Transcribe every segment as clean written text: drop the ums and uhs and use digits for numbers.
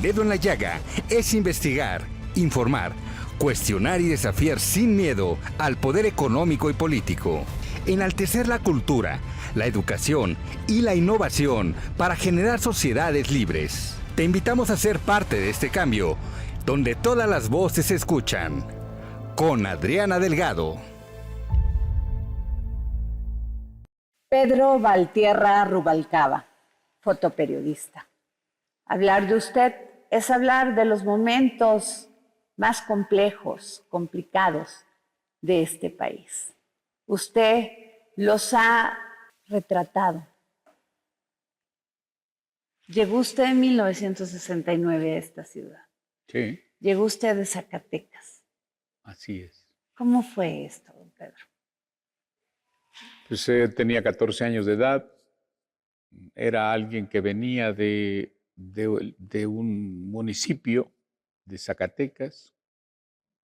dedo en la llaga es investigar, informar, cuestionar y desafiar sin miedo al poder económico y político. Enaltecer la cultura, la educación y la innovación para generar sociedades libres. Te invitamos a ser parte de este cambio, donde todas las voces se escuchan. Con Adriana Delgado. Pedro Valtierra Rubalcaba, fotoperiodista. Hablar de usted es hablar de los momentos más complejos, complicados de este país. Usted los ha retratado. Llegó usted en 1969 a esta ciudad. Sí. Llegó usted de Zacatecas. Así es. ¿Cómo fue esto, don Pedro? Pues tenía 14 años de edad, era alguien que venía de un municipio de Zacatecas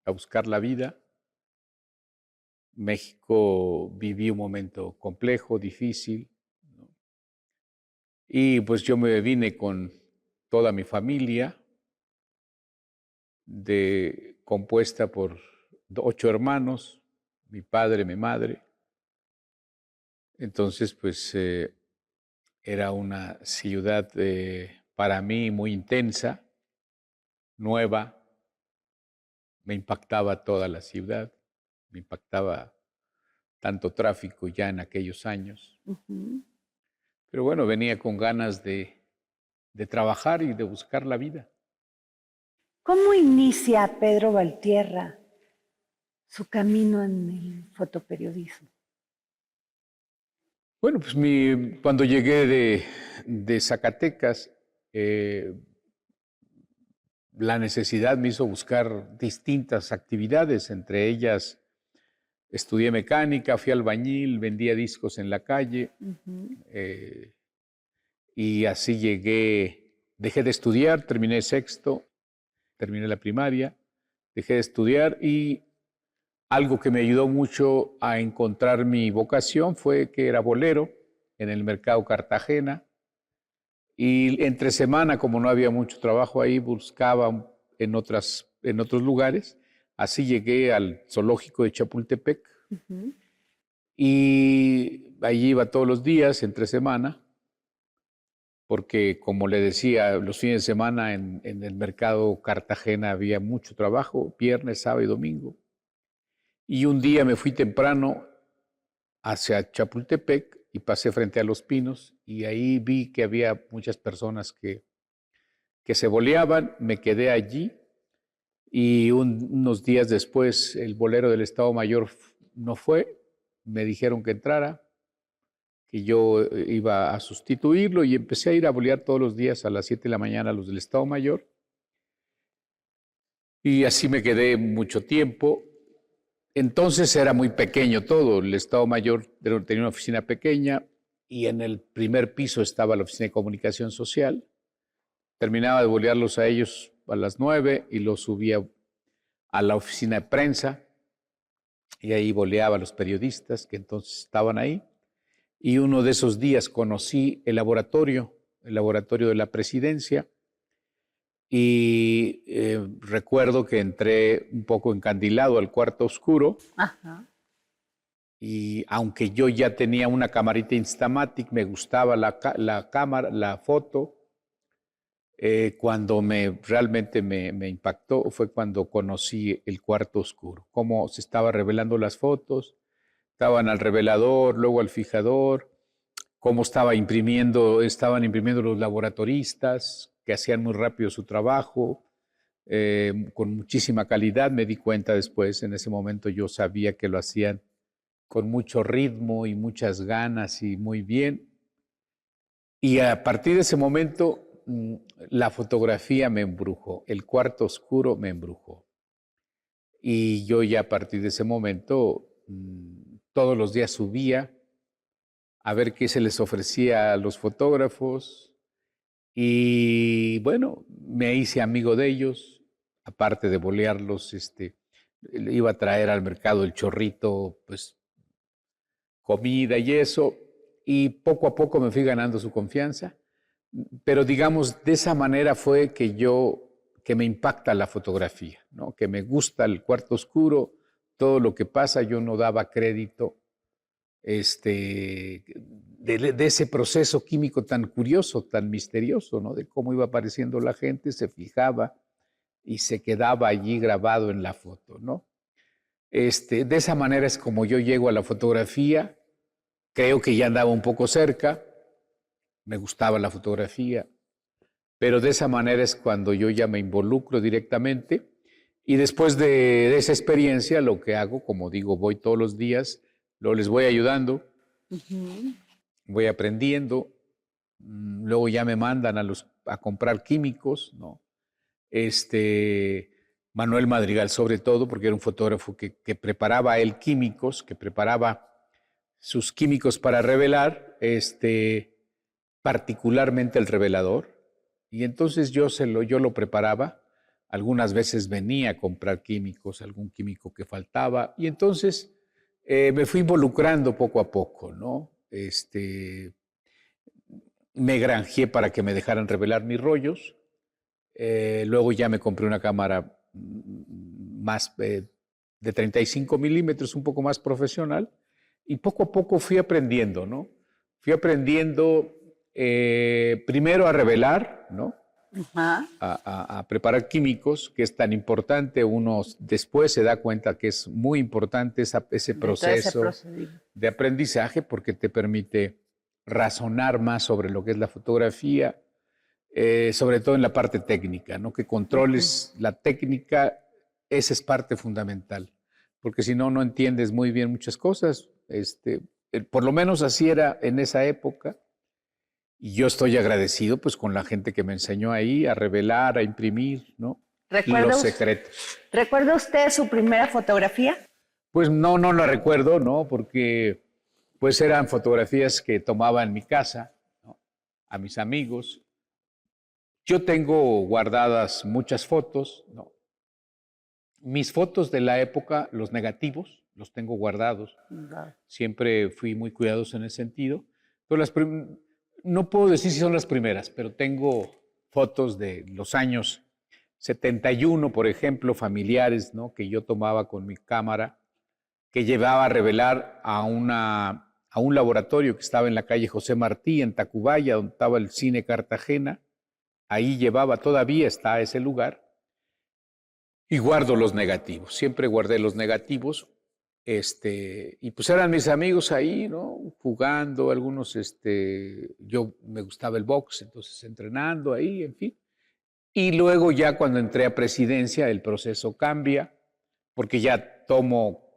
a buscar la vida. México vivía un momento complejo, difícil, ¿no? Y pues yo me vine con toda mi familia, compuesta por 8 hermanos, mi padre, mi madre. Entonces, pues era una ciudad para mí muy intensa, nueva. Me impactaba toda la ciudad, me impactaba tanto tráfico ya en aquellos años. Uh-huh. Pero bueno, venía con ganas de trabajar y de buscar la vida. ¿Cómo inicia Pedro Valtierra su camino en el fotoperiodismo? Bueno, pues cuando llegué de Zacatecas, la necesidad me hizo buscar distintas actividades, entre ellas estudié mecánica, fui albañil, vendía discos en la calle. Uh-huh. Y así dejé de estudiar, terminé sexto, terminé la primaria, dejé de estudiar y algo que me ayudó mucho a encontrar mi vocación fue que era bolero en el mercado Cartagena. Y entre semana, como no había mucho trabajo ahí, buscaba en otros lugares. Así llegué al zoológico de Chapultepec. Uh-huh. Y allí iba todos los días, entre semana, porque como le decía, los fines de semana en el mercado Cartagena había mucho trabajo, viernes, sábado y domingo. Y un día me fui temprano hacia Chapultepec y pasé frente a Los Pinos y ahí vi que había muchas personas que se boleaban, me quedé allí y unos días después el bolero del Estado Mayor no fue, me dijeron que entrara, que yo iba a sustituirlo y empecé a ir a bolear todos los días a las 7 de la mañana a los del Estado Mayor. Y así me quedé mucho tiempo. Entonces era muy pequeño todo. El Estado Mayor tenía una oficina pequeña y en el primer piso estaba la oficina de comunicación social. Terminaba de bolearlos a ellos a las 9 y los subía a la oficina de prensa y ahí boleaba a los periodistas que entonces estaban ahí. Y uno de esos días conocí el laboratorio de la presidencia, y recuerdo que entré un poco encandilado al cuarto oscuro. Ajá. Y aunque yo ya tenía una camarita Instamatic, me gustaba la cámara, la foto, cuando realmente me impactó fue cuando conocí el cuarto oscuro, cómo se estaban revelando las fotos, estaban al revelador, luego al fijador, cómo estaban imprimiendo los laboratoristas, que hacían muy rápido su trabajo, con muchísima calidad. Me di cuenta después, en ese momento yo sabía que lo hacían con mucho ritmo y muchas ganas y muy bien. Y a partir de ese momento, la fotografía me embrujó, el cuarto oscuro me embrujó. Y yo ya a partir de ese momento, todos los días subía a ver qué se les ofrecía a los fotógrafos. Y bueno, me hice amigo de ellos, aparte de bolearlos, iba a traer al mercado el chorrito, pues comida y eso, y poco a poco me fui ganando su confianza. Pero digamos, de esa manera fue que me impacta la fotografía, ¿no? Que me gusta el cuarto oscuro, todo lo que pasa, yo no daba crédito de ese proceso químico tan curioso, tan misterioso, ¿no? De cómo iba apareciendo la gente, se fijaba y se quedaba allí grabado en la foto, ¿no? De esa manera es como yo llego a la fotografía, creo que ya andaba un poco cerca, me gustaba la fotografía, pero de esa manera es cuando yo ya me involucro directamente y después de esa experiencia lo que hago, como digo, voy todos los días, les voy ayudando, voy aprendiendo, luego ya me mandan a comprar químicos, ¿no? Manuel Madrigal sobre todo, porque era un fotógrafo que preparaba él químicos, que preparaba sus químicos para revelar, particularmente el revelador, y entonces yo lo preparaba, algunas veces venía a comprar químicos, algún químico que faltaba, y entonces me fui involucrando poco a poco, ¿no? Me granjeé para que me dejaran revelar mis rollos, luego ya me compré una cámara más de 35 milímetros, un poco más profesional, y poco a poco fui aprendiendo, ¿no? Fui aprendiendo primero a revelar, ¿no? A preparar químicos, que es tan importante. Uno después se da cuenta que es muy importante ese proceso de aprendizaje porque te permite razonar más sobre lo que es la fotografía, sobre todo en la parte técnica, ¿no? Que controles la técnica, esa es parte fundamental, porque si no, no entiendes muy bien muchas cosas. Por lo menos así era en esa época, y yo estoy agradecido pues con la gente que me enseñó ahí a revelar, a imprimir, ¿no? Los secretos. ¿Recuerda usted su primera fotografía? Pues no la recuerdo, ¿no? Porque pues eran fotografías que tomaba en mi casa, ¿no? A mis amigos. Yo tengo guardadas muchas fotos, ¿no? Mis fotos de la época, los negativos, los tengo guardados. Siempre fui muy cuidadoso en ese sentido. Pero no puedo decir si son las primeras, pero tengo fotos de los años 71, por ejemplo, familiares, ¿no? Que yo tomaba con mi cámara, que llevaba a revelar a un laboratorio que estaba en la calle José Martí, en Tacubaya, donde estaba el Cine Cartagena. Ahí todavía está ese lugar, y guardo los negativos. Siempre guardé los negativos, y pues eran mis amigos ahí, ¿no? Jugando, algunos, yo me gustaba el box, entonces entrenando ahí, en fin. Y luego ya cuando entré a presidencia, el proceso cambia, porque ya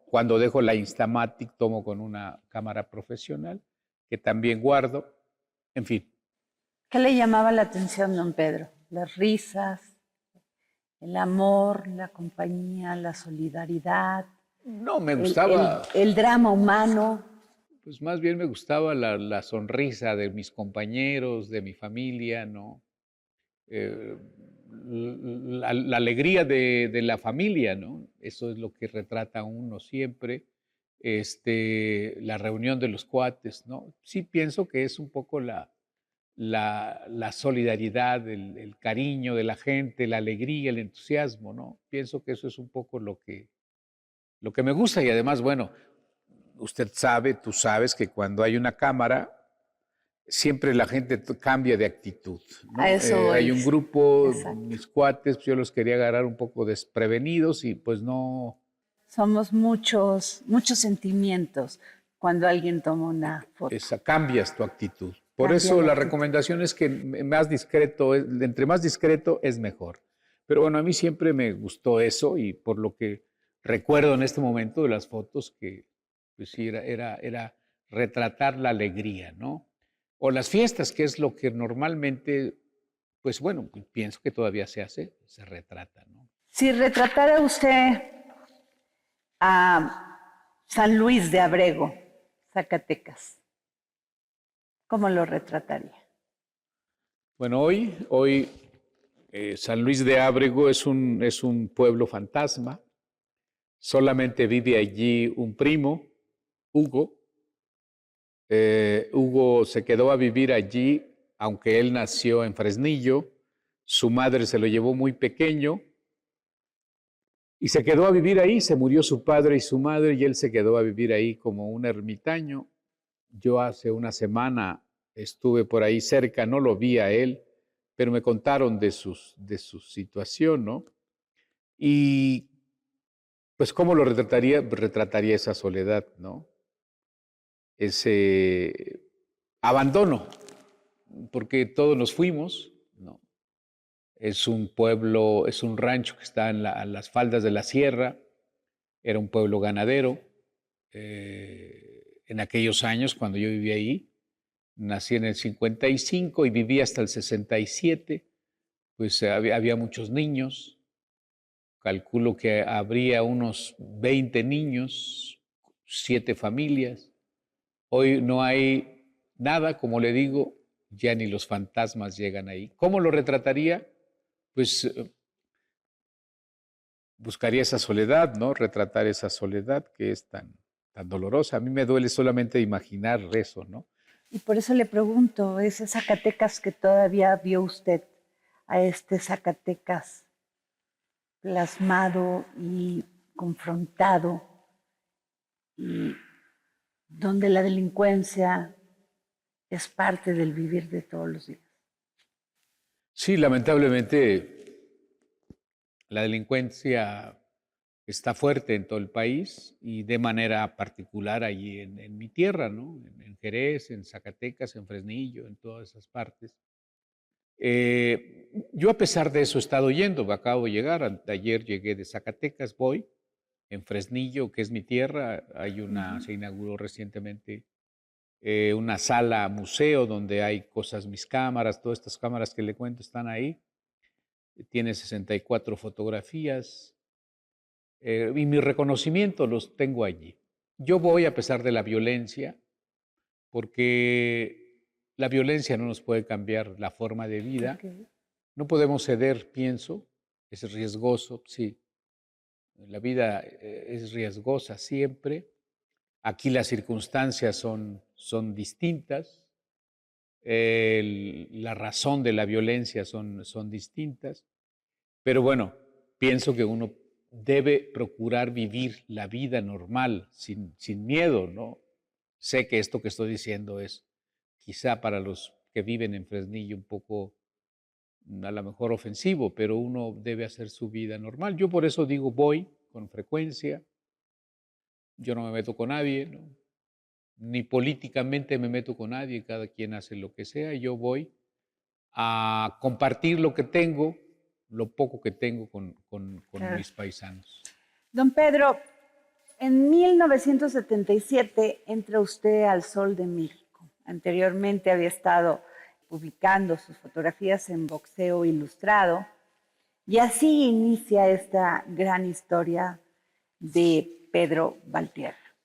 cuando dejo la Instamatic, tomo con una cámara profesional, que también guardo, en fin. ¿Qué le llamaba la atención, don Pedro? Las risas, el amor, la compañía, la solidaridad. No, me gustaba. El drama humano. Pues más bien me gustaba la sonrisa de mis compañeros, de mi familia, ¿no? La alegría de la familia, ¿no? Eso es lo que retrata uno siempre. La reunión de los cuates, ¿no? Sí pienso que es un poco la solidaridad, el cariño de la gente, la alegría, el entusiasmo, ¿no? Pienso que eso es un poco lo que me gusta, y además, bueno, tú sabes que cuando hay una cámara, siempre la gente cambia de actitud, ¿no? Hay un grupo, mis cuates, pues yo los quería agarrar un poco desprevenidos y pues no. Somos muchos sentimientos cuando alguien toma una foto. Cambias tu actitud. Por eso la recomendación es que entre más discreto es mejor. Pero bueno, a mí siempre me gustó eso, y por lo que recuerdo en este momento de las fotos, que pues sí, era retratar la alegría, ¿no? O las fiestas, que es lo que normalmente, pues bueno, pienso que todavía se retrata, ¿no? Si retratara usted a San Luis de Abrego, Zacatecas, ¿cómo lo retrataría? Bueno, hoy San Luis de Abrego es un pueblo fantasma. Solamente vive allí un primo, Hugo. Hugo se quedó a vivir allí aunque él nació en Fresnillo, su madre se lo llevó muy pequeño y se quedó a vivir ahí. Se murió su padre y su madre y él se quedó a vivir ahí como un ermitaño. Yo hace una semana estuve por ahí cerca, no lo vi a él, pero me contaron de su situación, ¿no? Y pues cómo lo retrataría esa soledad, ¿no? Ese abandono, porque todos nos fuimos, ¿no? Es un pueblo, es un rancho que está a las faldas de la sierra, era un pueblo ganadero. En aquellos años, cuando yo vivía ahí, nací en el 55 y viví hasta el 67, pues había muchos niños. Calculo que habría unos 20 niños, 7 familias. Hoy no hay nada, como le digo, ya ni los fantasmas llegan ahí. ¿Cómo lo retrataría? Pues buscaría esa soledad, ¿no? Retratar esa soledad que es tan dolorosa. A mí me duele solamente imaginar eso, ¿no? Y por eso le pregunto, ese Zacatecas que todavía vio usted, a este Zacatecas plasmado y confrontado, y donde la delincuencia es parte del vivir de todos los días. Sí, lamentablemente la delincuencia está fuerte en todo el país y de manera particular allí en mi tierra, ¿no? En Jerez, en Zacatecas, en Fresnillo, en todas esas partes. Yo a pesar de eso he estado yendo, acabo de llegar, ayer llegué de Zacatecas, voy, en Fresnillo, que es mi tierra, se inauguró recientemente una sala museo donde hay cosas, mis cámaras, todas estas cámaras que le cuento están ahí, tiene 64 fotografías y mi reconocimiento los tengo allí. Yo voy a pesar de la violencia, porque la violencia no nos puede cambiar la forma de vida. Okay. No podemos ceder, pienso, es riesgoso, sí. La vida es riesgosa siempre. Aquí las circunstancias son distintas. La razón de la violencia son distintas. Pero bueno, pienso que uno debe procurar vivir la vida normal, sin miedo, ¿no? Sé que esto que estoy diciendo es quizá para los que viven en Fresnillo un poco a lo mejor ofensivo, pero uno debe hacer su vida normal. Yo por eso digo voy con frecuencia, yo no me meto con nadie, ¿no? Ni políticamente me meto con nadie, cada quien hace lo que sea, y yo voy a compartir lo que tengo, lo poco que tengo con Claro. mis paisanos. Don Pedro, en 1977 entra usted al Sol de México. Anteriormente había estado publicando sus fotografías en Boxeo Ilustrado y así inicia esta gran historia de Pedro Valtierra.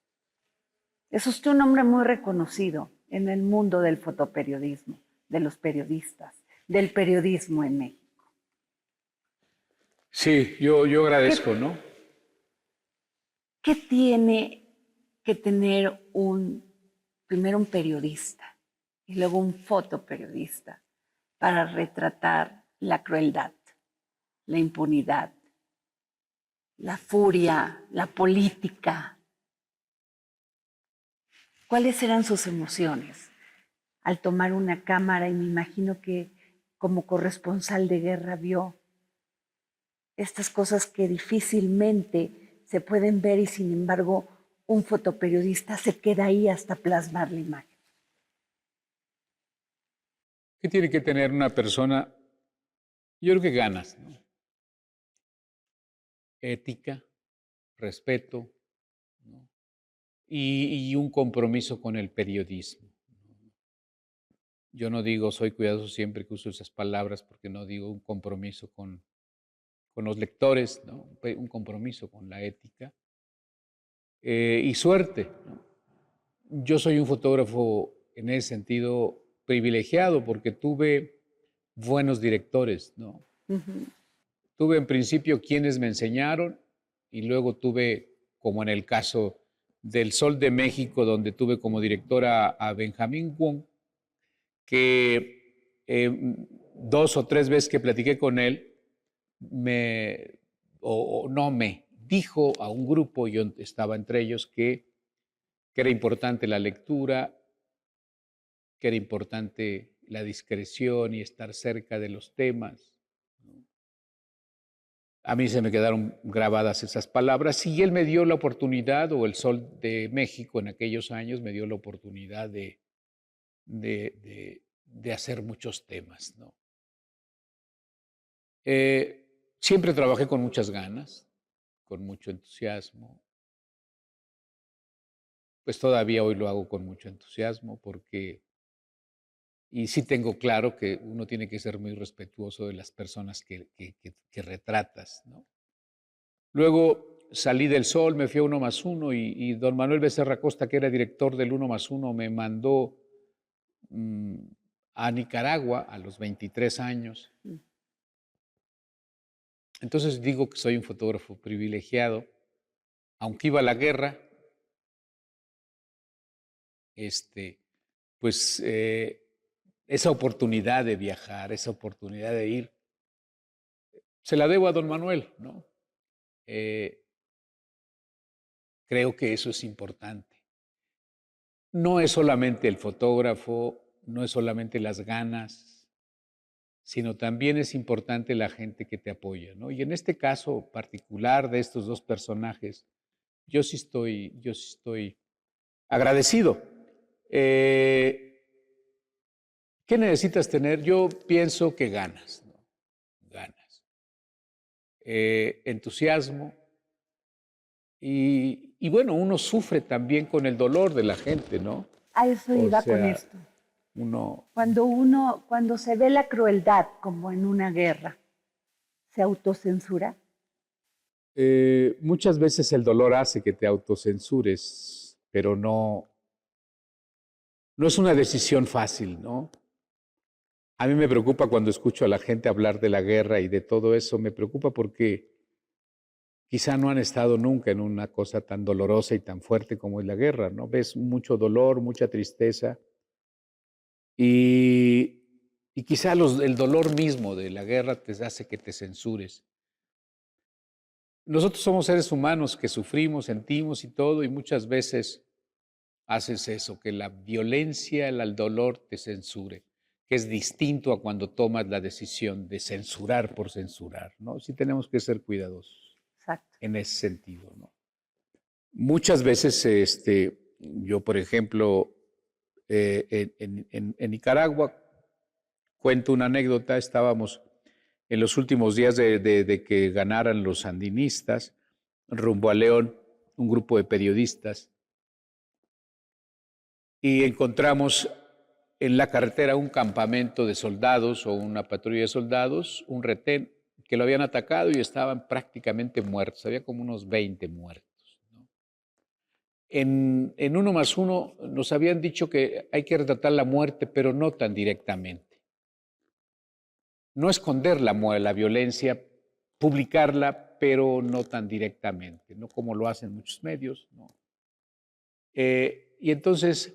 Es usted un hombre muy reconocido en el mundo del fotoperiodismo, de los periodistas, del periodismo en México. Sí, yo agradezco, ¿no? ¿Qué tiene que tener primero un periodista y luego un fotoperiodista para retratar la crueldad, la impunidad, la furia, la política? ¿Cuáles eran sus emociones al tomar una cámara? Y me imagino que como corresponsal de guerra vio estas cosas que difícilmente se pueden ver y sin embargo un fotoperiodista se queda ahí hasta plasmar la imagen. ¿Qué tiene que tener una persona? Yo creo que ganas, ¿no? Ética, respeto, ¿no? Y un compromiso con el periodismo. Yo no digo, soy cuidadoso siempre que uso esas palabras, porque no digo un compromiso con los lectores, ¿no? Un compromiso con la ética. Y suerte, ¿no? Yo soy un fotógrafo en ese sentido privilegiado porque tuve buenos directores, ¿no? Tuve en principio quienes me enseñaron y luego tuve, como en el caso del Sol de México, donde tuve como directora a Benjamín Wong, que 2 o 3 veces que platiqué con él, me dijo a un grupo, yo estaba entre ellos, que era importante la lectura, que era importante la discreción y estar cerca de los temas. A mí se me quedaron grabadas esas palabras y él me dio la oportunidad, o el Sol de México en aquellos años me dio la oportunidad de hacer muchos temas, ¿no? Siempre trabajé con muchas ganas, con mucho entusiasmo. Pues todavía hoy lo hago con mucho entusiasmo y sí tengo claro que uno tiene que ser muy respetuoso de las personas que retratas, ¿no? Luego salí del Sol, me fui a 1+1 y don Manuel Becerra Costa, que era director del 1+1, me mandó a Nicaragua a los 23 años. Entonces digo que soy un fotógrafo privilegiado, aunque iba a la guerra, pues esa oportunidad de viajar, esa oportunidad de ir, se la debo a don Manuel, ¿no? Creo que eso es importante. No es solamente el fotógrafo, no es solamente las ganas, sino también es importante la gente que te apoya, ¿no? Y en este caso particular de estos dos personajes, yo sí estoy agradecido. ¿Qué necesitas tener? Yo pienso que ganas, ¿no? Ganas. Entusiasmo. Y bueno, uno sufre también con el dolor de la gente, ¿no? A eso iba con esto. Cuando se ve la crueldad como en una guerra, ¿se autocensura? Muchas veces el dolor hace que te autocensures, pero no es una decisión fácil, ¿no? A mí me preocupa cuando escucho a la gente hablar de la guerra y de todo eso, me preocupa porque quizá no han estado nunca en una cosa tan dolorosa y tan fuerte como es la guerra, ¿no? Ves mucho dolor, mucha tristeza y quizá el dolor mismo de la guerra te hace que te censures. Nosotros somos seres humanos que sufrimos, sentimos y todo, y muchas veces haces eso, que la violencia, el dolor te censure, que es distinto a cuando tomas la decisión de censurar por censurar, ¿no? Sí tenemos que ser cuidadosos. Exacto. En ese sentido, ¿no? Muchas veces, yo, por ejemplo, en Nicaragua, cuento una anécdota, estábamos en los últimos días de que ganaran los sandinistas, rumbo a León, un grupo de periodistas, y encontramos en la carretera un campamento de soldados o una patrulla de soldados, un retén, que lo habían atacado y estaban prácticamente muertos, había como unos 20 muertos, ¿no? En 1+1 nos habían dicho que hay que retratar la muerte, pero no tan directamente. No esconder la violencia, publicarla, pero no tan directamente, no como lo hacen muchos medios, ¿no? Y entonces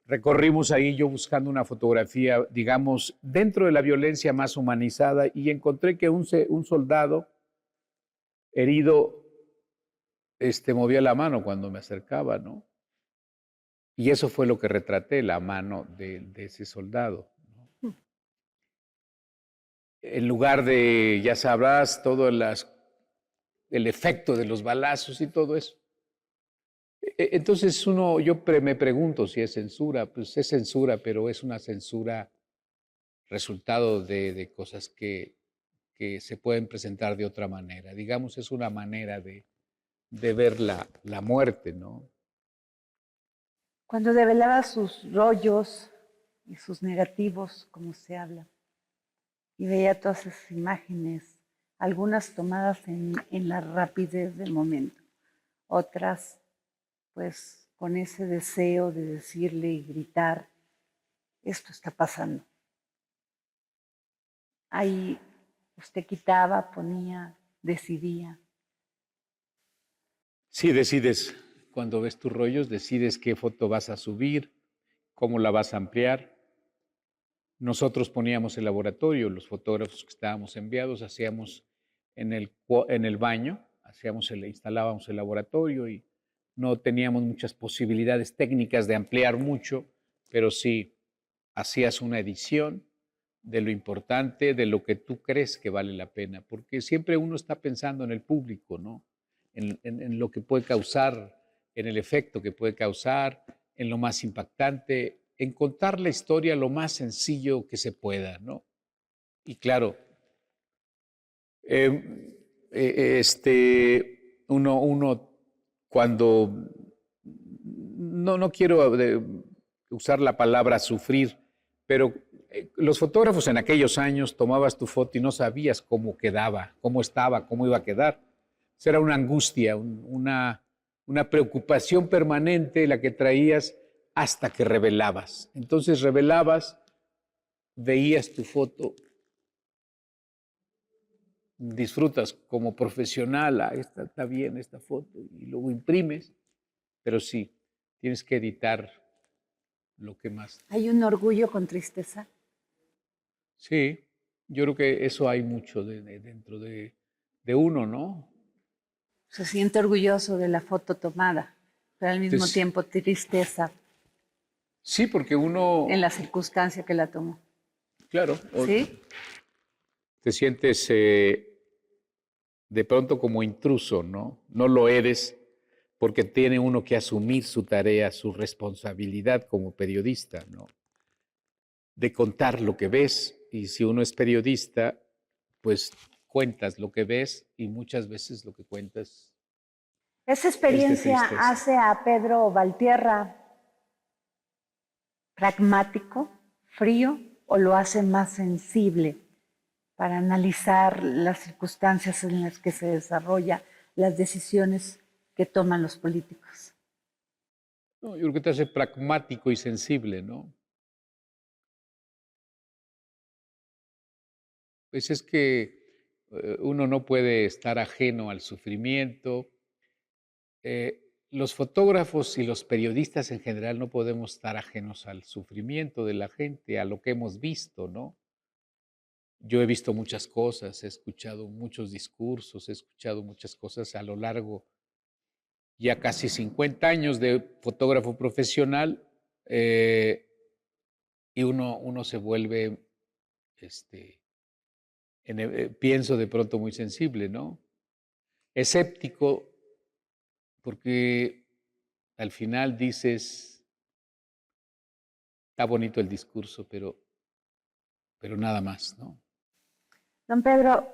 recorrimos ahí yo buscando una fotografía, digamos, dentro de la violencia más humanizada y encontré que un soldado herido movía la mano cuando me acercaba, ¿no? Y eso fue lo que retraté, la mano de ese soldado, ¿no? En lugar de, ya sabrás, todo el efecto de los balazos y todo eso. Entonces yo me pregunto si es censura, pues es censura, pero es una censura resultado de cosas que se pueden presentar de otra manera. Digamos, es una manera de ver la muerte, ¿no? Cuando develaba sus rollos y sus negativos, como se habla, y veía todas esas imágenes, algunas tomadas en la rapidez del momento, otras pues con ese deseo de decirle y gritar, esto está pasando. Ahí usted quitaba, ponía, decidía. Sí, decides, cuando ves tus rollos, decides qué foto vas a subir, cómo la vas a ampliar. Nosotros poníamos el laboratorio, los fotógrafos que estábamos enviados, hacíamos en el baño, instalábamos el laboratorio y no teníamos muchas posibilidades técnicas de ampliar mucho, pero sí hacías una edición de lo importante, de lo que tú crees que vale la pena, porque siempre uno está pensando en el público, ¿no? En lo que puede causar, en el efecto que puede causar, en lo más impactante, en contar la historia lo más sencillo que se pueda, ¿no? Y claro, uno cuando, no quiero usar la palabra sufrir, pero los fotógrafos en aquellos años tomabas tu foto y no sabías cómo quedaba, cómo estaba, cómo iba a quedar. Eso era una angustia, una preocupación permanente la que traías hasta que revelabas. Entonces revelabas, veías tu foto, disfrutas como profesional, esta está bien esta foto, y luego imprimes, pero sí, tienes que editar lo que más. ¿Hay un orgullo con tristeza? Sí, yo creo que eso hay mucho dentro de uno, ¿no? Se siente orgulloso de la foto tomada, pero al mismo Entonces, tiempo tristeza sí, porque uno, en la circunstancia que la tomó. claro, ¿Sí? te sientes de pronto como intruso, ¿no? No lo eres porque tiene uno que asumir su tarea, su responsabilidad como periodista, ¿no? De contar lo que ves. Y si uno es periodista, pues cuentas lo que ves y muchas veces lo que cuentas Esa es de experiencia tristeza. hace a Pedro Valtierra pragmático, frío, o lo hace más sensible para analizar las circunstancias en las que se desarrolla las decisiones que toman los políticos. No, yo creo que te hace pragmático y sensible, ¿no? Pues es que uno no puede estar ajeno al sufrimiento. Los fotógrafos y los periodistas en general no podemos estar ajenos al sufrimiento de la gente, a lo que hemos visto, ¿no? Yo he visto muchas cosas, he escuchado muchos discursos, he escuchado muchas cosas a lo largo ya casi 50 años de fotógrafo profesional, y uno se vuelve, este, pienso de pronto muy sensible, ¿no? Escéptico, porque al final dices, está bonito el discurso, pero nada más, ¿no? Don Pedro,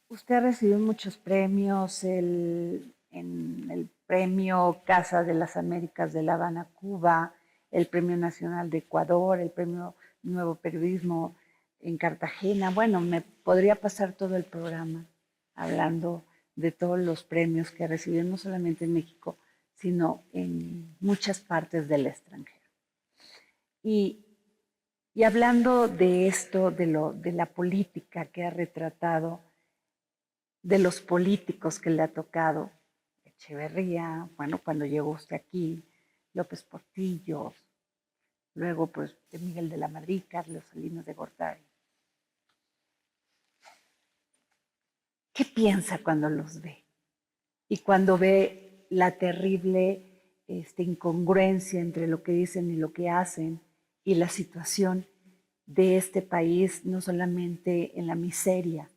usted recibió muchos premios, en el Premio Casa de las Américas de La Habana, Cuba, el Premio Nacional de Ecuador, el Premio Nuevo Periodismo en Cartagena. Bueno, me podría pasar todo el programa hablando de todos los premios que recibió, no solamente en México, sino en muchas partes del extranjero. Y, y hablando de esto, de la política que ha retratado, de los políticos que le ha tocado, Echeverría, bueno, cuando llegó usted aquí, López Portillo, luego pues de Miguel de la Madrid, Carlos Salinas de Gortari. ¿Qué piensa cuando los ve? Y cuando ve la terrible incongruencia entre lo que dicen y lo que hacen y la situación de este país, no solamente en la miseria,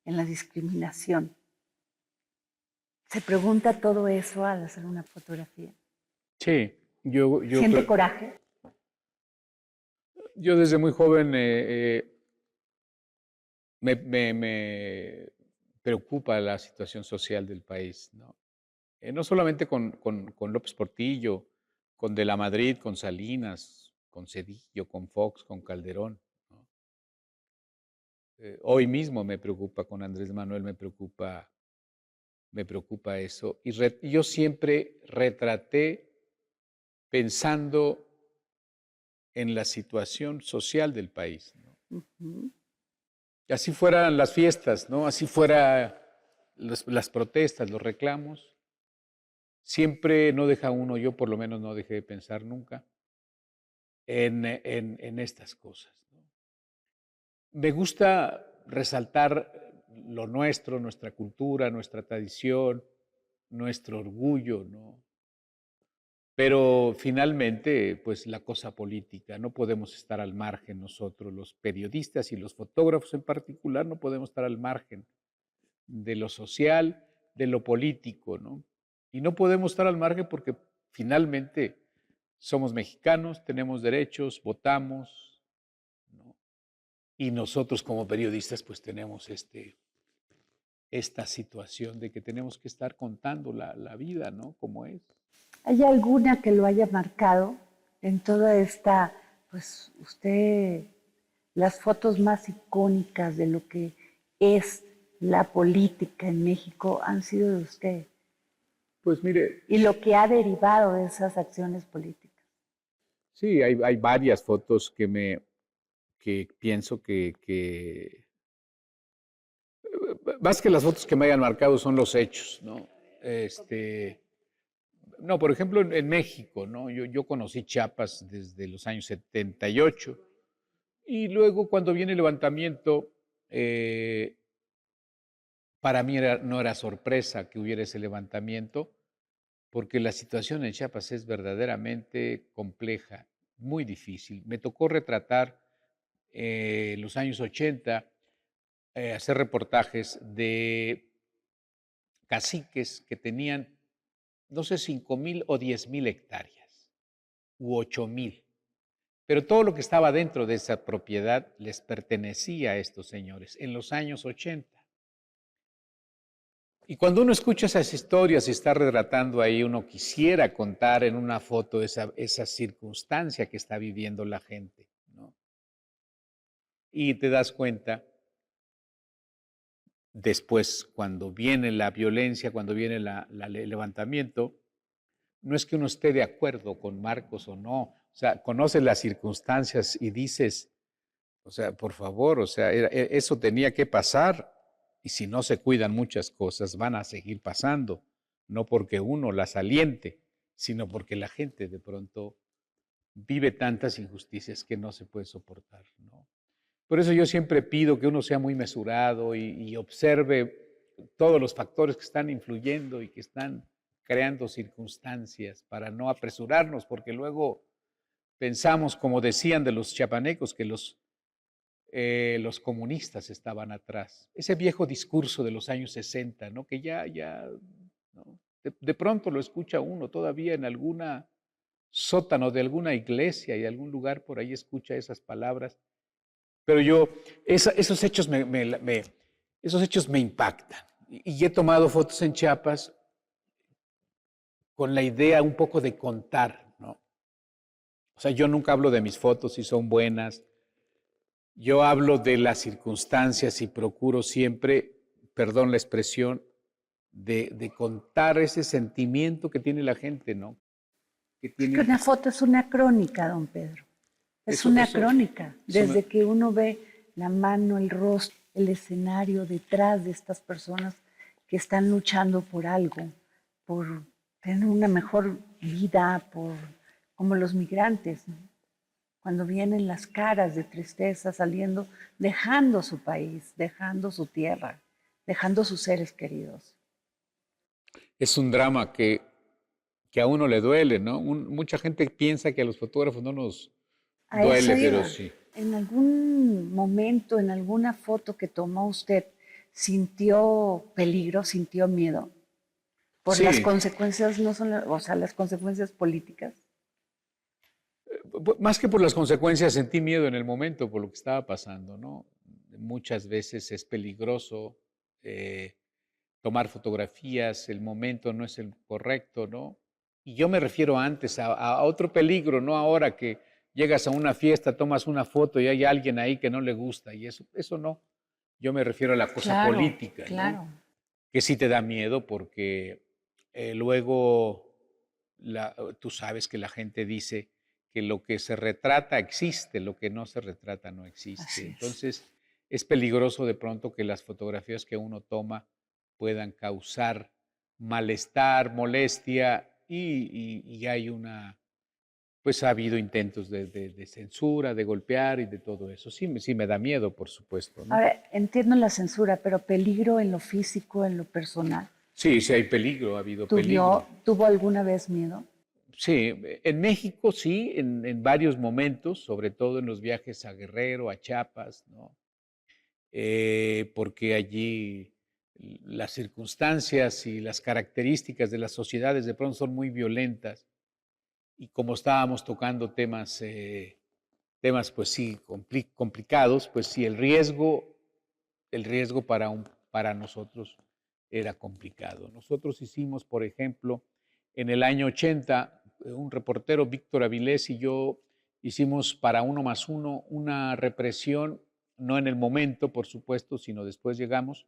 en la discriminación. ¿Se pregunta todo eso al hacer una fotografía? Sí, ¿Siente coraje? yo desde muy joven me preocupa la situación social del país, ¿no? No solamente con López Portillo, con De la Madrid, con Salinas, con Cedillo, con Fox, con Calderón, ¿no? Hoy mismo me preocupa, con Andrés Manuel me preocupa eso. Y yo siempre retraté pensando en la situación social del país, ¿no? Uh-huh. Y así fueran las fiestas, ¿no? Así fuera las protestas, los reclamos. Siempre no deja uno, yo por lo menos no dejé de pensar nunca, en estas cosas, ¿no? Me gusta resaltar lo nuestro, nuestra cultura, nuestra tradición, nuestro orgullo, ¿no? Pero finalmente, pues la cosa política, no podemos estar al margen nosotros, los periodistas y los fotógrafos en particular, no podemos estar al margen de lo social, de lo político, ¿no? Y no podemos estar al margen porque finalmente somos mexicanos, tenemos derechos, votamos, ¿no? Y nosotros como periodistas pues tenemos esta situación de que tenemos que estar contando la vida, ¿no? Como es. ¿Hay alguna que lo haya marcado en toda esta, pues usted, las fotos más icónicas de lo que es la política en México han sido de usted? Pues mire, Y lo que ha derivado de esas acciones políticas. sí, hay varias fotos que pienso más que las fotos que me hayan marcado son los hechos, ¿no? No, por ejemplo, en México, ¿no? Yo conocí Chiapas desde los años 78 y luego cuando viene el levantamiento, para mí no era sorpresa que hubiera ese levantamiento, porque la situación en Chiapas es verdaderamente compleja, muy difícil. Me tocó retratar en los años 80, hacer reportajes de caciques que tenían, no sé, 5,000 o 10,000 hectáreas, u 8,000. Pero todo lo que estaba dentro de esa propiedad les pertenecía a estos señores en los años 80. Y cuando uno escucha esas historias y está retratando ahí, uno quisiera contar en una foto esa circunstancia que está viviendo la gente, ¿no? Y te das cuenta, después, cuando viene la violencia, cuando viene el levantamiento, no es que uno esté de acuerdo con Marcos o no, o sea, conoces las circunstancias y dices, o sea, por favor, o sea, eso tenía que pasar y si no se cuidan muchas cosas van a seguir pasando, no porque uno las aliente, sino porque la gente de pronto vive tantas injusticias que no se puede soportar, ¿no? Por eso yo siempre pido que uno sea muy mesurado y observe todos los factores que están influyendo y que están creando circunstancias para no apresurarnos, porque luego pensamos, como decían de los chiapanecos, que los comunistas estaban atrás. Ese viejo discurso de los años 60, ¿no? Que ¿no? De pronto lo escucha uno todavía en alguna sótano de alguna iglesia y algún lugar por ahí escucha esas palabras. Pero esos hechos esos hechos me impactan. Y he tomado fotos en Chiapas con la idea un poco de contar, ¿no? O sea, yo nunca hablo de mis fotos si son buenas. Yo hablo de las circunstancias y procuro siempre, perdón la expresión, de contar ese sentimiento que tiene la gente, ¿no? Que Es que tiene una foto es una crónica, don Pedro. Es eso, una eso, crónica. eso Desde que uno ve la mano, el rostro, el escenario detrás de estas personas que están luchando por algo, por tener una mejor vida, como los migrantes, ¿no? Cuando vienen las caras de tristeza saliendo, dejando su país, dejando su tierra, dejando sus seres queridos. es un drama que a uno le duele, ¿no? Mucha gente piensa que a los fotógrafos no nos A eso duele, pero iba. sí. En algún momento, en alguna foto que tomó usted, ¿sintió peligro, sintió miedo? Por las Sí, consecuencias, no son, o sea, las consecuencias políticas. más que por las consecuencias, sentí miedo en el momento por lo que estaba pasando, ¿no? Muchas veces es peligroso eh, tomar fotografías, el momento no es el correcto, ¿no? Y yo me refiero antes a otro peligro, no ahora que llegas a una fiesta, tomas una foto y hay alguien ahí que no le gusta, y eso no. Yo me refiero a la cosa Claro, política, ¿no? claro. Que sí te da miedo porque luego tú sabes que la gente dice que lo que se retrata existe, lo que no se retrata no existe. Así es. Entonces es peligroso de pronto que las fotografías que uno toma puedan causar malestar, molestia y hay pues ha habido intentos de censura, de golpear y de todo eso. Sí me da miedo, por supuesto, ¿no? Ahora, entiendo la censura, pero peligro en lo físico, en lo personal. Sí, sí hay peligro, ha habido peligro. ¿Tuvo alguna vez miedo? Sí, en México sí, en varios momentos, sobre todo en los viajes a Guerrero, a Chiapas, ¿no? Porque allí las circunstancias y las características de las sociedades de pronto son muy violentas y como estábamos tocando temas pues sí, complicados, pues sí, el riesgo para nosotros era complicado. Nosotros hicimos, por ejemplo, en el año 80, un reportero, Víctor Avilés, y yo hicimos para Uno más Uno una represión, no en el momento, por supuesto, sino después llegamos,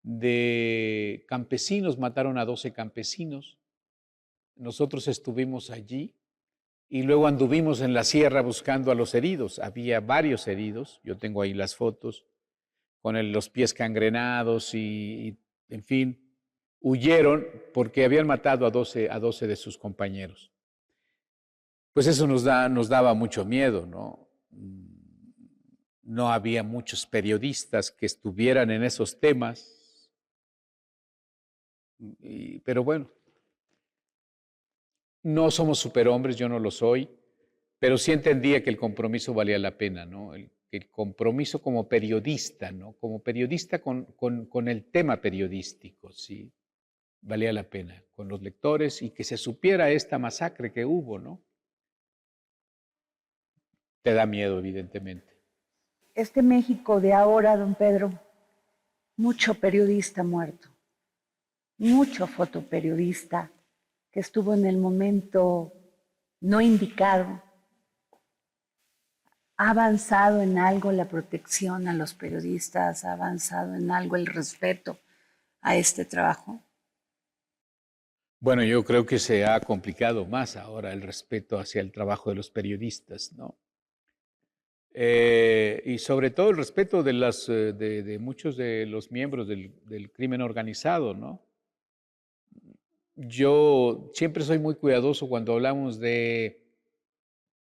de campesinos, mataron a 12 campesinos. Nosotros estuvimos allí y luego anduvimos en la sierra buscando a los heridos. Había varios heridos, yo tengo ahí las fotos, con los pies cangrenados en fin, huyeron porque habían matado a 12 de sus compañeros. Pues eso nos daba mucho miedo, ¿no? No había muchos periodistas que estuvieran en esos temas, pero bueno, no somos superhombres, yo no lo soy, pero sí entendía que el compromiso valía la pena, ¿no? El compromiso como periodista, ¿no? Como periodista con el tema periodístico, sí, valía la pena, con los lectores y que se supiera esta masacre que hubo, ¿no? Te da miedo, evidentemente. Este México de ahora, don Pedro, mucho periodista muerto, mucho fotoperiodista que estuvo en el momento no indicado. ¿Ha avanzado en algo la protección a los periodistas? ¿Ha avanzado en algo el respeto a este trabajo? Bueno, yo creo que se ha complicado más ahora el respeto hacia el trabajo de los periodistas, ¿no? Y sobre todo el respeto de muchos de los miembros del crimen organizado, ¿no? Yo siempre soy muy cuidadoso cuando hablamos de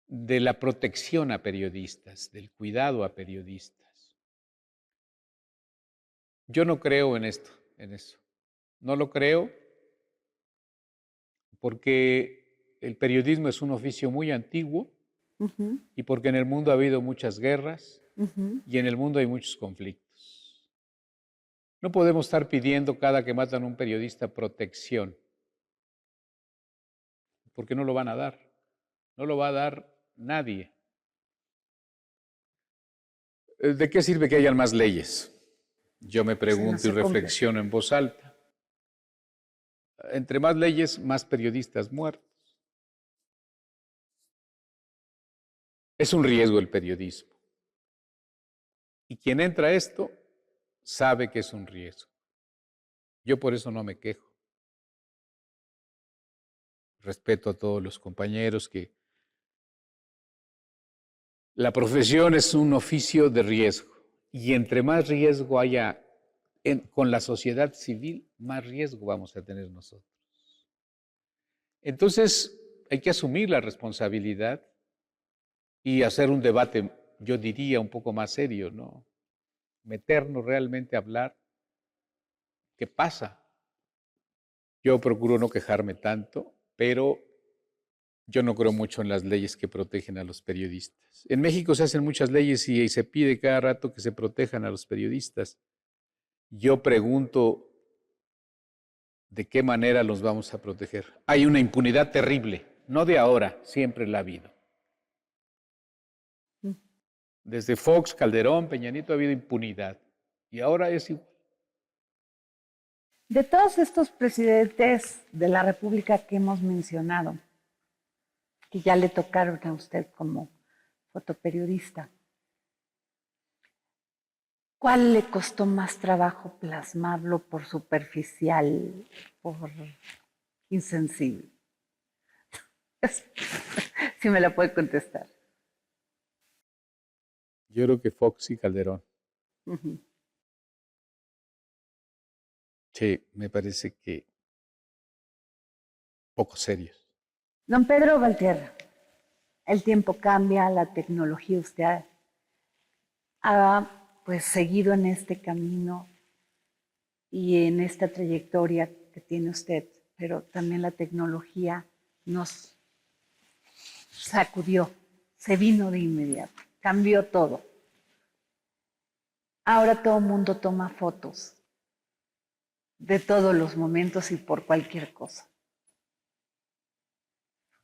la protección a periodistas, del cuidado a periodistas. Yo no creo en esto, en eso. No lo creo porque el periodismo es un oficio muy antiguo y porque en el mundo ha habido muchas guerras y en el mundo hay muchos conflictos. No podemos estar pidiendo cada que matan a un periodista protección, porque no lo van a dar. No lo va a dar nadie. ¿De qué sirve que hayan más leyes? Yo me pregunto y reflexiono en voz alta. Entre más leyes, más periodistas muertos. Es un riesgo el periodismo. Y quien entra a esto sabe que es un riesgo. Yo por eso no me quejo. Respeto a todos los compañeros que la profesión es un oficio de riesgo. Y entre más riesgo haya con la sociedad civil, más riesgo vamos a tener nosotros. Entonces, hay que asumir la responsabilidad y hacer un debate, yo diría, un poco más serio, ¿no? Meternos realmente a hablar. ¿Qué pasa? Yo procuro no quejarme tanto, pero yo no creo mucho en las leyes que protegen a los periodistas. En México se hacen muchas leyes y se pide cada rato que se protejan a los periodistas. Yo pregunto, ¿de qué manera los vamos a proteger? Hay una impunidad terrible, no de ahora, siempre la ha habido. Desde Fox, Calderón, Peña Nieto ha habido impunidad y ahora es igual. De todos estos presidentes de la República que hemos mencionado, que ya le tocaron a usted como fotoperiodista, ¿cuál le costó más trabajo plasmarlo por superficial, por insensible? Si me la puede contestar. Yo creo que Fox y Calderón. Sí, me parece que poco serios. Don Pedro Valtierra, El tiempo cambia, la tecnología, usted ha pues seguido en este camino y en esta trayectoria que tiene usted, pero también la tecnología nos sacudió, se vino de inmediato, cambió todo. Ahora todo el mundo toma fotos de todos los momentos y por cualquier cosa.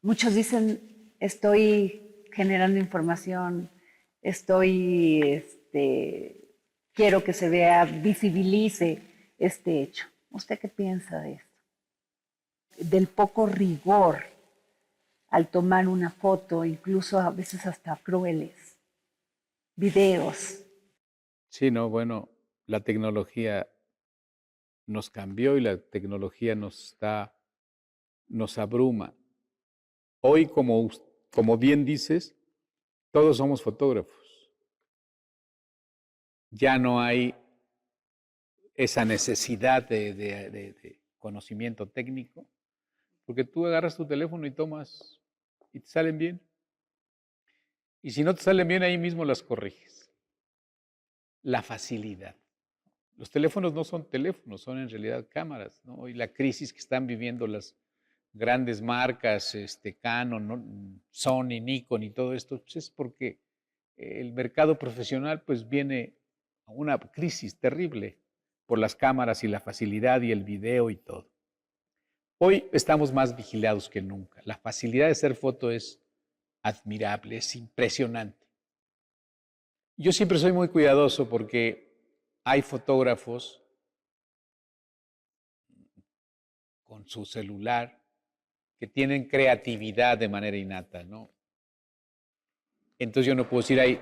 Muchos dicen, estoy generando información, quiero que se vea, visibilice este hecho. ¿Usted qué piensa de esto? Del poco rigor al tomar una foto, incluso a veces hasta crueles, videos. Sí, no, bueno, la tecnología nos cambió y la tecnología nos abruma. Hoy, como bien dices, todos somos fotógrafos. Ya no hay esa necesidad de conocimiento técnico, porque tú agarras tu teléfono y tomas y te salen bien. Y si no te salen bien, ahí mismo las corriges. La facilidad. Los teléfonos no son teléfonos, son en realidad cámaras, ¿no? Y la crisis que están viviendo las grandes marcas, Canon, ¿no? Sony, Nikon y todo esto, pues es porque el mercado profesional pues viene a una crisis terrible por las cámaras y la facilidad y el video y todo. Hoy estamos más vigilados que nunca. La facilidad de hacer foto es admirable, es impresionante. Yo siempre soy muy cuidadoso porque hay fotógrafos con su celular que tienen creatividad de manera innata, ¿no? Entonces yo no puedo decir, ay,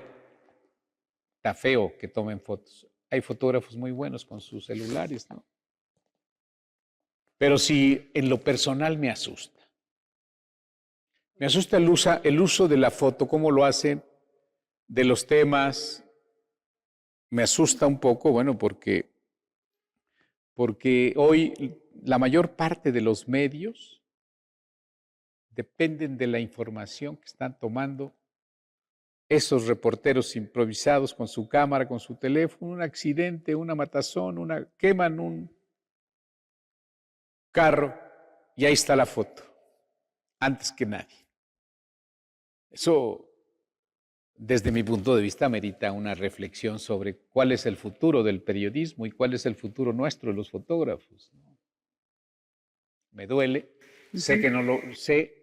está feo que tomen fotos. Hay fotógrafos muy buenos con sus celulares, ¿no? Pero sí, en lo personal me asusta. Me asusta el uso de la foto, cómo lo hacen, de los temas. Me asusta un poco, bueno, porque hoy la mayor parte de los medios dependen de la información que están tomando esos reporteros improvisados con su cámara, con su teléfono, un accidente, una matazón, queman un carro y ahí está la foto, antes que nadie. Eso, desde mi punto de vista, merita una reflexión sobre cuál es el futuro del periodismo y cuál es el futuro nuestro de los fotógrafos. Me duele, sé que no lo sé,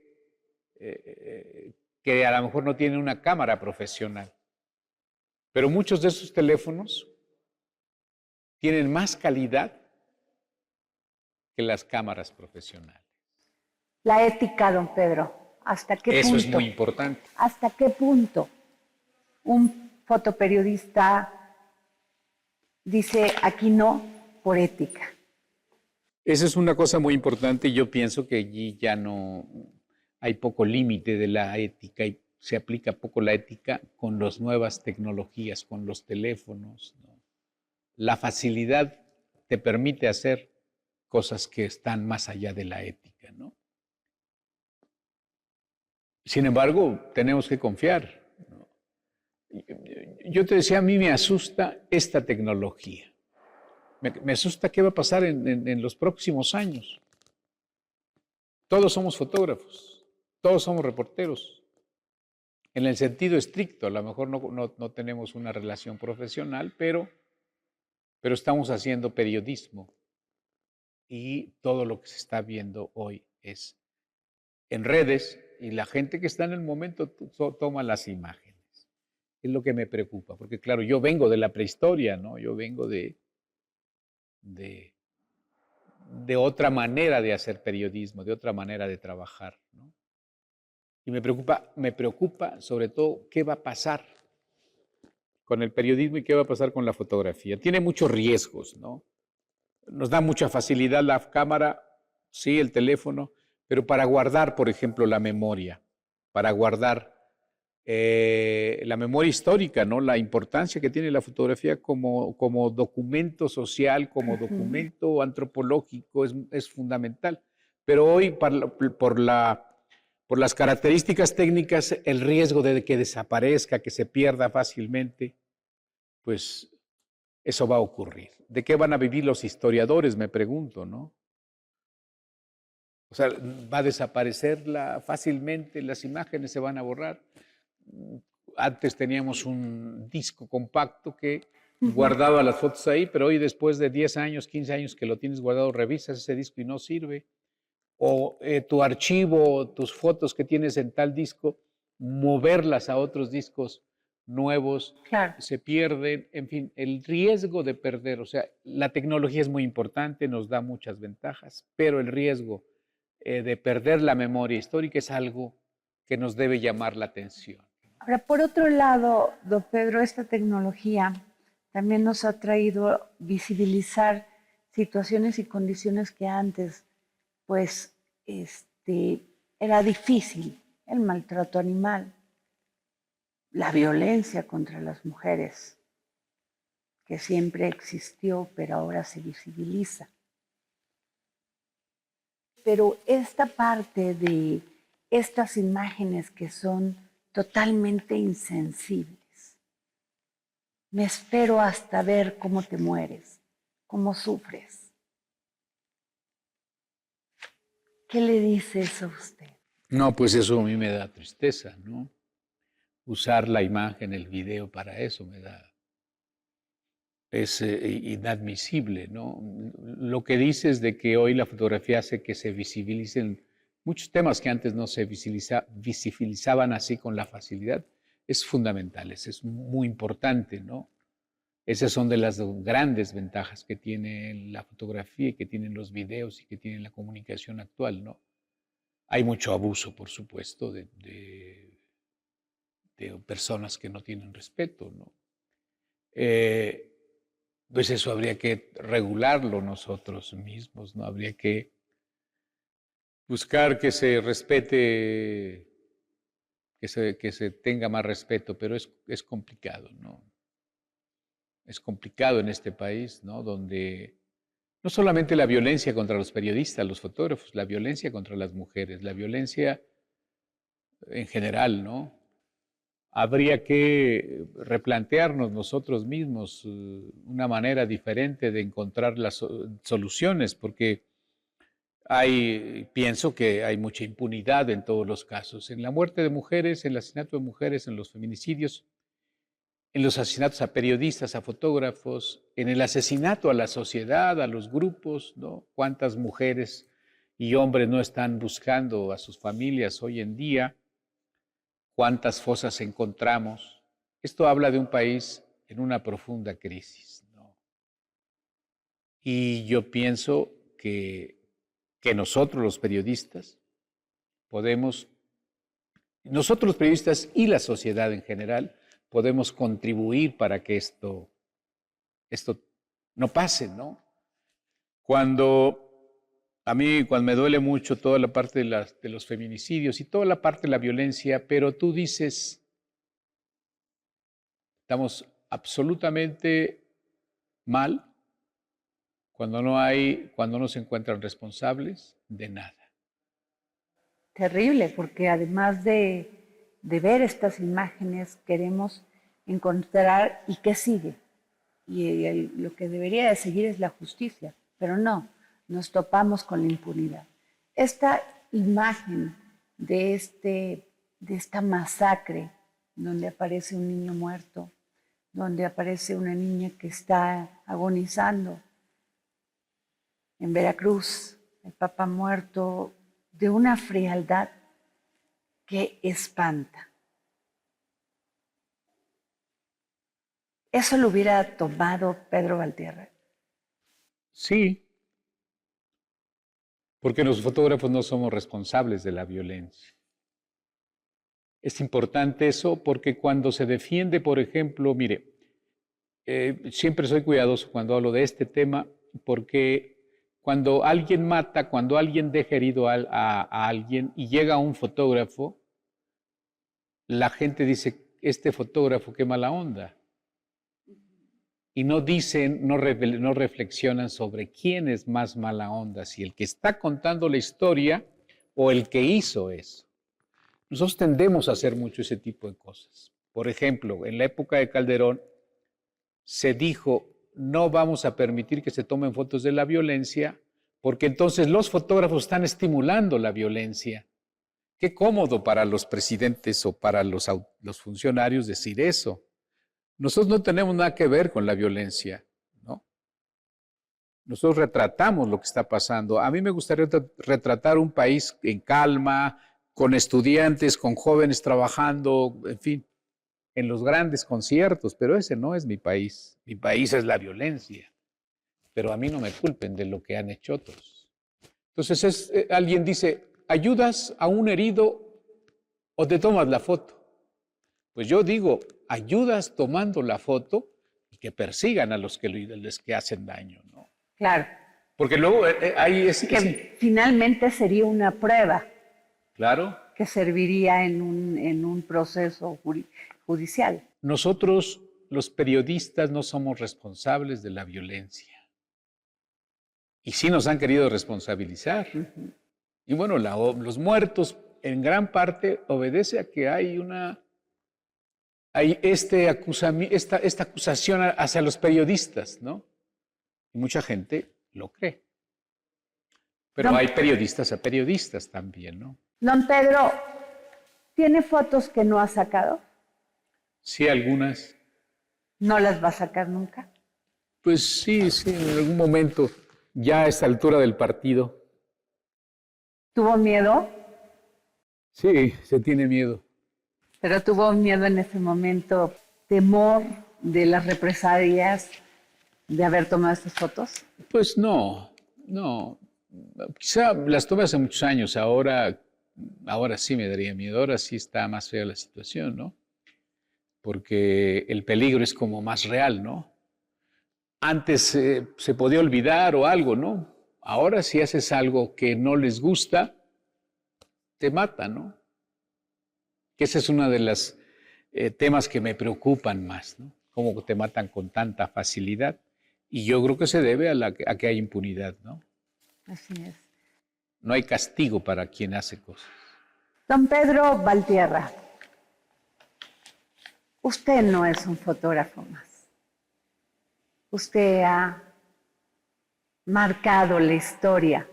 que a lo mejor no tienen una cámara profesional, pero muchos de esos teléfonos tienen más calidad que las cámaras profesionales. La ética, don Pedro, ¿hasta qué punto? Eso es muy importante. ¿Hasta qué punto un fotoperiodista dice aquí no por ética? Esa es una cosa muy importante y yo pienso que allí ya no hay poco límite de la ética y se aplica poco la ética con las nuevas tecnologías, con los teléfonos, ¿no? La facilidad te permite hacer cosas que están más allá de la ética, ¿no? Sin embargo, tenemos que confiar, ¿no? Yo te decía, a mí me asusta esta tecnología. Me asusta qué va a pasar en los próximos años. Todos somos fotógrafos, todos somos reporteros. En el sentido estricto, a lo mejor no tenemos una relación profesional, pero estamos haciendo periodismo. Y todo lo que se está viendo hoy es en redes y la gente que está en el momento toma las imágenes. Es lo que me preocupa, porque claro, yo vengo de la prehistoria, ¿no? Yo vengo de otra manera de hacer periodismo, de otra manera de trabajar, ¿no? Y me preocupa sobre todo qué va a pasar con el periodismo y qué va a pasar con la fotografía. Tiene muchos riesgos, ¿no? Nos da mucha facilidad la cámara, sí, el teléfono, pero para guardar, por ejemplo, la memoria, para guardar la memoria histórica, ¿no? La importancia que tiene la fotografía como documento social, como documento antropológico es fundamental. Pero hoy, por por las características técnicas, el riesgo de que desaparezca, que se pierda fácilmente, pues eso va a ocurrir. ¿De qué van a vivir los historiadores? Me pregunto, ¿no? O sea, va a desaparecer fácilmente, las imágenes se van a borrar. Antes teníamos un disco compacto que guardaba las fotos ahí, pero hoy después de 10 años, 15 años que lo tienes guardado, revisas ese disco y no sirve. O tu archivo, tus fotos que tienes en tal disco, moverlas a otros discos nuevos, Claro. se pierden, en fin, el riesgo de perder, o sea, la tecnología es muy importante, nos da muchas ventajas, pero el riesgo de perder la memoria histórica es algo que nos debe llamar la atención. Ahora, por otro lado, don Pedro, esta tecnología también nos ha traído visibilizar situaciones y condiciones que antes, pues, era difícil, el maltrato animal, la violencia contra las mujeres, que siempre existió, pero ahora se visibiliza. Pero esta parte de estas imágenes que son totalmente insensibles, me espero hasta ver cómo te mueres, cómo sufres. ¿Qué le dice eso a usted? No, pues eso a mí me da tristeza, ¿no? Usar la imagen, el video para eso es inadmisible, ¿no? Lo que dices de que hoy la fotografía hace que se visibilicen muchos temas que antes no se visibilizaban así con la facilidad, es fundamental, es muy importante, ¿no? Esas son de las grandes ventajas que tiene la fotografía y que tienen los videos y que tiene la comunicación actual, ¿no? Hay mucho abuso, por supuesto, de personas que no tienen respeto, ¿no? Pues eso habría que regularlo nosotros mismos, ¿no? Habría que buscar que se respete, que se tenga más respeto, pero es complicado, ¿no? Es complicado en este país, ¿no? Donde no solamente la violencia contra los periodistas, los fotógrafos, la violencia contra las mujeres, la violencia en general, ¿no? Habría que replantearnos nosotros mismos una manera diferente de encontrar las soluciones, porque pienso que hay mucha impunidad en todos los casos, en la muerte de mujeres, en el asesinato de mujeres, en los feminicidios, en los asesinatos a periodistas, a fotógrafos, en el asesinato a la sociedad, a los grupos, ¿no? ¿Cuántas mujeres y hombres no están buscando a sus familias hoy en día? ¿Cuántas fosas encontramos? Esto habla de un país en una profunda crisis, ¿no? Y yo pienso que nosotros los periodistas nosotros los periodistas y la sociedad en general, podemos contribuir para que esto no pase, ¿no? Cuando me duele mucho toda la parte de los feminicidios y toda la parte de la violencia, pero tú dices, estamos absolutamente mal cuando no se encuentran responsables de nada. Terrible, porque además de ver estas imágenes, queremos encontrar y qué sigue. Y lo que debería de seguir es la justicia, pero no, nos topamos con la impunidad. Esta imagen de esta masacre, donde aparece un niño muerto, donde aparece una niña que está agonizando en Veracruz, el papá muerto, de una frialdad que espanta. ¿Eso lo hubiera tomado Pedro Valtierra? Sí, porque los fotógrafos no somos responsables de la violencia. Es importante eso porque cuando se defiende, por ejemplo, mire, siempre soy cuidadoso cuando hablo de este tema porque cuando alguien mata, cuando alguien deja herido a alguien y llega un fotógrafo, la gente dice, este fotógrafo, qué mala onda. Y no dicen, no reflexionan sobre quién es más mala onda, si el que está contando la historia o el que hizo eso. nosotros tendemos a hacer mucho ese tipo de cosas. Por ejemplo, en la época de Calderón se dijo, no vamos a permitir que se tomen fotos de la violencia, porque entonces los fotógrafos están estimulando la violencia. Qué cómodo para los presidentes o para los funcionarios decir eso. Nosotros no tenemos nada que ver con la violencia, ¿no? Nosotros retratamos lo que está pasando. A mí me gustaría retratar un país en calma, con estudiantes, con jóvenes trabajando, en fin, en los grandes conciertos, pero ese no es mi país. Mi país es la violencia. Pero a mí no me culpen de lo que han hecho otros. Entonces alguien dice, ¿ayudas a un herido o te tomas la foto? Pues yo digo, ayudas tomando la foto y que persigan a los que hacen daño, ¿no? Claro. Porque luego ahí es... Que finalmente sería una prueba. Claro. Que serviría en un proceso judicial. Nosotros, los periodistas, no somos responsables de la violencia. Y sí nos han querido responsabilizar. Uh-huh. Y bueno, los muertos en gran parte obedece a que hay esta acusación hacia los periodistas, ¿no? Y mucha gente lo cree. Pero hay periodistas a periodistas también, ¿no? Don Pedro, ¿tiene fotos que no ha sacado? Sí, algunas. ¿No las va a sacar nunca? Pues sí, en algún momento, ya a esta altura del partido. ¿Tuvo miedo? Sí, se tiene miedo. ¿Pero tuvo miedo en ese momento, temor de las represalias de haber tomado estas fotos? Pues no. Quizá las tomé hace muchos años, ahora sí me daría miedo, ahora sí está más fea la situación, ¿no? Porque el peligro es como más real, ¿no? Antes se podía olvidar o algo, ¿no? Ahora si haces algo que no les gusta, te mata, ¿no? Que ese es uno de los temas que me preocupan más, ¿no? Cómo te matan con tanta facilidad. Y yo creo que se debe a que hay impunidad, ¿no? Así es. No hay castigo para quien hace cosas. Don Pedro Valtierra, usted no es un fotógrafo más. Usted ha marcado la historia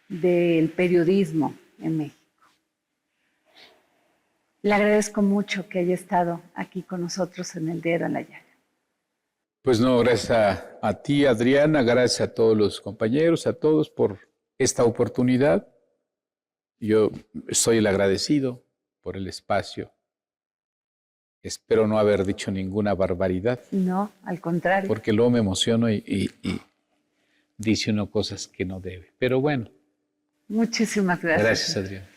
del periodismo en México. Le agradezco mucho que haya estado aquí con nosotros en El Dedo en la Llaga. Pues no, gracias a ti, Adriana, gracias a todos los compañeros, a todos por esta oportunidad. Yo soy el agradecido por el espacio. Espero no haber dicho ninguna barbaridad. No, al contrario. Porque luego me emociono y dice uno cosas que no debe. Pero bueno. Muchísimas gracias. Gracias, Adriana.